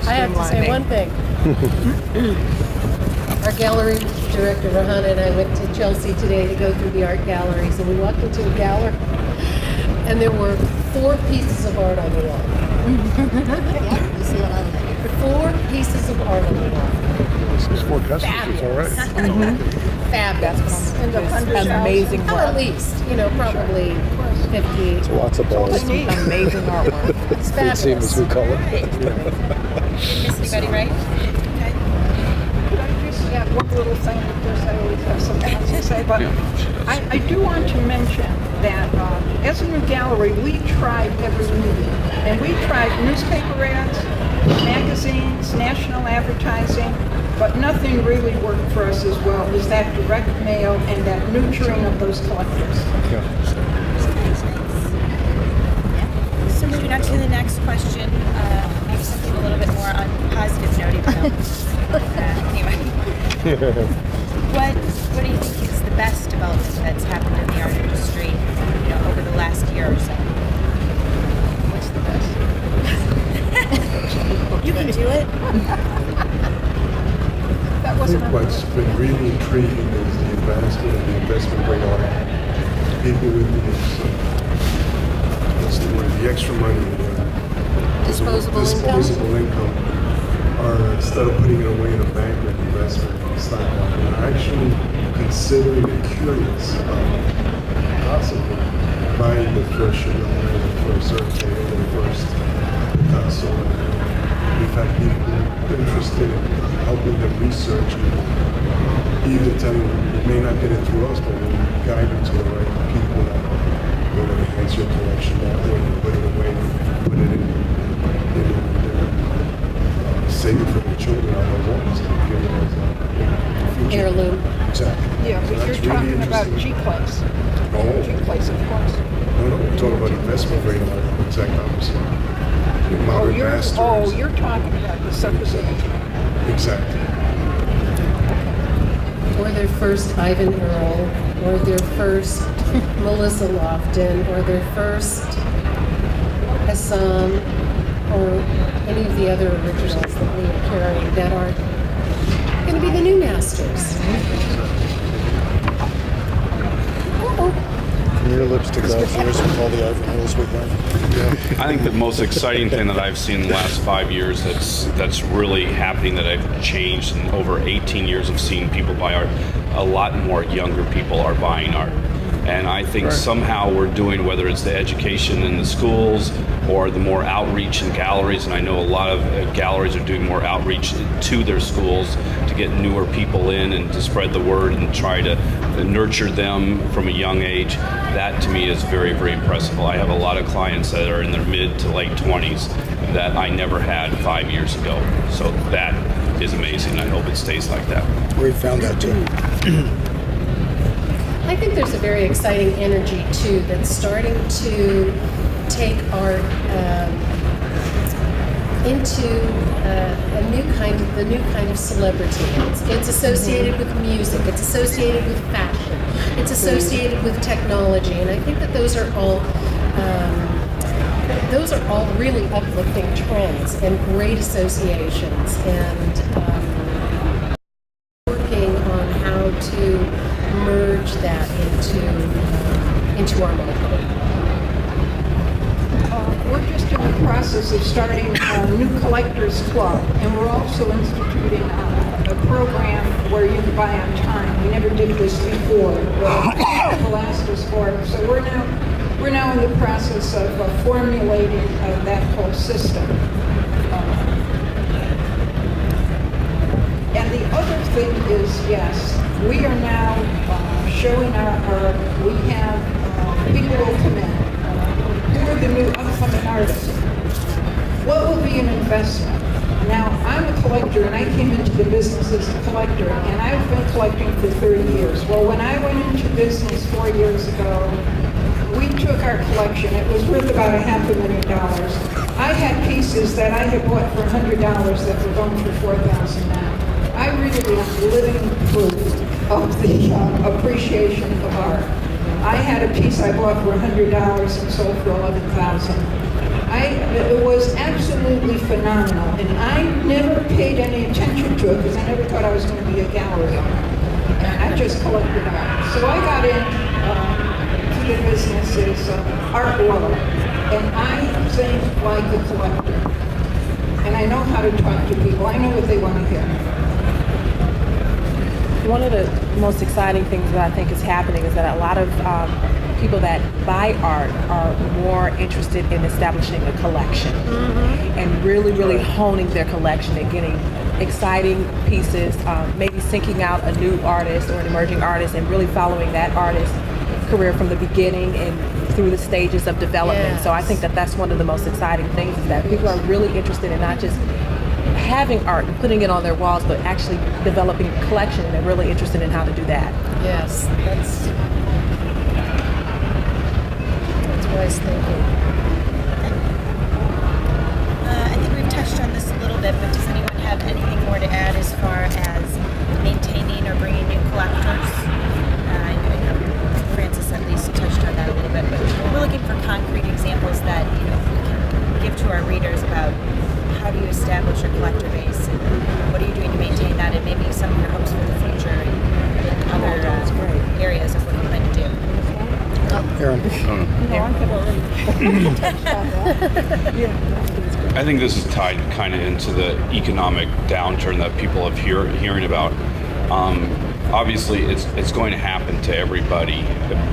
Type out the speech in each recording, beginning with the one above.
I have to say one thing. Our gallery director, Rohan, and I went to Chelsea today to go through the art galleries, and we walked into a gallery, and there were 4 pieces of art on the wall. Yeah, you see a lot of that here. 4 pieces of art on the wall. This is 4 customers, it's all right. Fabulous. And the Amazing Oh, work. at least, probably 50. It's lots of balls. Amazing artwork. It's It seems fabulous. we call it. Miss anybody, right? Could I just add one little thing? Of course, I always have something else to say, but I do want to mention that as a new gallery, we tried every medium. And we tried newspaper ads, magazines, national advertising, but nothing really worked for us as well as that direct mail and that nurturing of those collectors. So moving on to the next question, maybe something a little bit more on a positive note, even though, anyway. What do you think is the best development that's happened in the art industry, over the last year or so? What's the best? You can do it. That I wasn't think what's been really intriguing is the advancement of the investment grade art. People with the extra money, disposable income, are instead of putting it away in a bank or an investment stock market, are actually considering and curious about possibly buying the first Chagall, the first Arte, or the first Picasso. We've had people interested in helping them research and even telling them you may not get it through us, but we'll guide you to the right people that will enhance your collection that way, put it away, put it in save it for the children on the walls and give it as a future. Heirloom. Exactly. Yeah, So but that's you're really talking about interesting. G-Class. Oh. G-Class, of course. No, we're talking about investment grade art, exact opposite. The modern masters. You're talking about the suckers of the Exactly. Or their first Ivan Earle, or their first Melissa Lofton, or their first Hassan, or any of the other originals that we are carrying that are going to be the new masters. From your lips to God's ears with all the Ivan Hills we've done. I think the most exciting thing that I've seen in the last 5 years that's really happening, that I've changed in over 18 years of seeing people buy art, a lot more younger people are buying art. And I think somehow we're doing, whether it's the education in the schools or the more outreach in galleries, and I know a lot of galleries are doing more outreach to their schools to get newer people in and to spread the word and try to nurture them from a young age. That to me is very, very impressive. I have a lot of clients that are in their mid to late 20s that I never had 5 years ago. So that is amazing. I hope it stays like that. We found that too. I think there's a very exciting energy too that's starting to take art into the new kind of celebrity. It's associated with music. It's associated with fashion. It's associated with technology, and I think that those are all really uplifting trends and great associations, and working on how to merge that into our market. We're just in the process of starting a new collectors club, and we're also instituting a program where you can buy on time. We never did this before. People asked us for it, so we're now in the process of formulating that whole system. And the other thing is, yes, we are now showing our we have people will come in. Who are the new upcoming artists? What will be an investment? Now, I'm a collector, and I came into the business as a collector, and I've been collecting for 30 years. Well, when I went into business 4 years ago, we took our collection. It was worth about $500,000. I had pieces that I had bought for $100 that were going for $4,000 now. I really am living proof of the appreciation of art. I had a piece I bought for $100 and sold for $11,000. It was absolutely phenomenal, and I never paid any attention to it because I never thought I was going to be a gallery owner. And I just collected art. So I got in to the business as art lover, and I think like a collector. And I know how to talk to people. I know what they want to hear. One of the most exciting things that I think is happening is that a lot of people that buy art are more interested in establishing a collection and really honing their collection and getting exciting pieces, maybe seeking out a new artist or an emerging artist and really following that artist's career from the beginning and through the stages of development. Yes. So I think that that's one of the most exciting things is that people are really interested in not just having art and putting it on their walls, but actually developing a collection, and they're really interested in how to do that. Yes, that's wise thinking. I think we've touched on this a little bit, but does anyone have anything more to add as far as maintaining or bringing new collectors? I know Francis at least touched on that a little bit, but we're looking for concrete examples that we can give to our readers about how do you establish a collector base and what are you doing to maintain that, and maybe some of your hopes for the future and other areas of what you plan to do. I think this is tied kind of into the economic downturn that people have hearing about. Obviously, it's going to happen to everybody,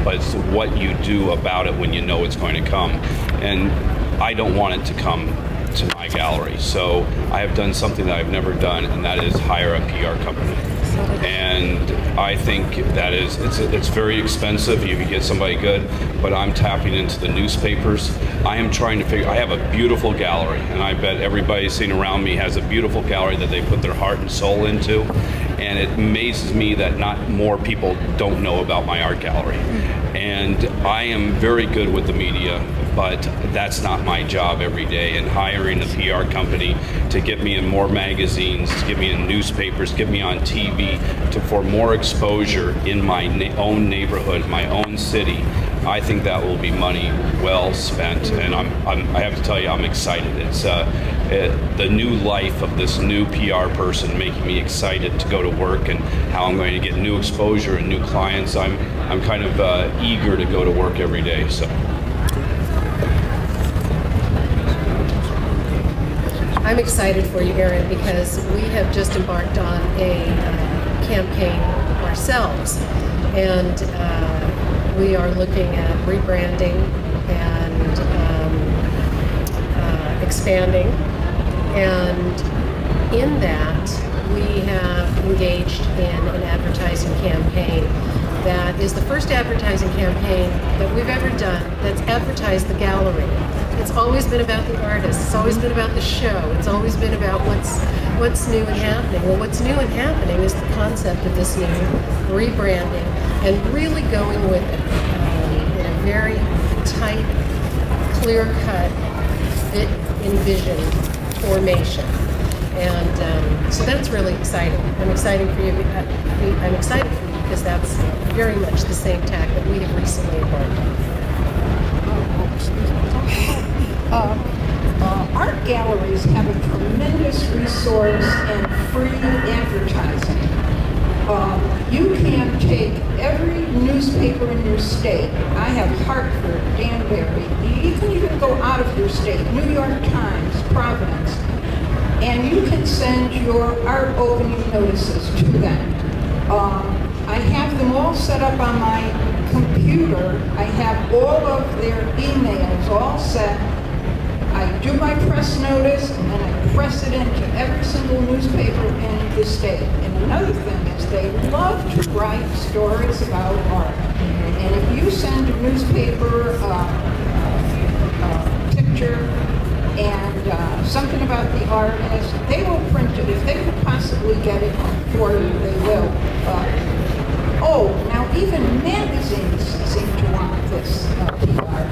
but it's what you do about it when you know it's going to come. And I don't want it to come to my gallery, so I have done something that I've never done, and that is hire a PR company. And I think that it's very expensive if you get somebody good, but I'm tapping into the newspapers. I am trying to figure. I have a beautiful gallery, and I bet everybody sitting around me has a beautiful gallery that they put their heart and soul into. And it amazes me that not more people don't know about my art gallery. And I am very good with the media, but that's not my job every day. And hiring a PR company to get me in more magazines, to get me in newspapers, get me on TV, for more exposure in my own neighborhood, my own city, I think that will be money well spent. And I have to tell you, I'm excited. It's the new life of this new PR person making me excited to go to work, and how I'm going to get new exposure and new clients. I'm kind of eager to go to work every day. So. I'm excited for you, Erin, because we have just embarked on a campaign ourselves, and we are looking at rebranding and expanding. And in that, we have engaged in an advertising campaign that is the first advertising campaign that we've ever done that's advertised the gallery. It's always been about the artist. It's always been about the show. It's always been about what's new and happening. Well, what's new and happening is the concept of this new rebranding and really going with it in a very tight, clear-cut, fit, envisioned formation. And so that's really exciting. I'm excited for you. I'm excited for you because that's very much the same tack that we have recently embarked on. Art galleries have a tremendous resource in free advertising. You can take every newspaper in your state. I have Hartford, Danbury. You can even go out of your state, New York Times, Providence, and you can send your art opening notices to them. I have them all set up on my computer. I have all of their emails all set. I do my press notice, and then I press it into every single newspaper in the state. And another thing is they love to write stories about art. And if you send a newspaper picture and something about the artist, they will print it. If they could possibly get it for you, they will. Now even magazines seem to want this PR.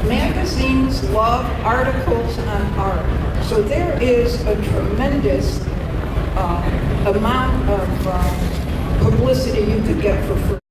Magazines love articles on art. So there is a tremendous amount of publicity you could get for free.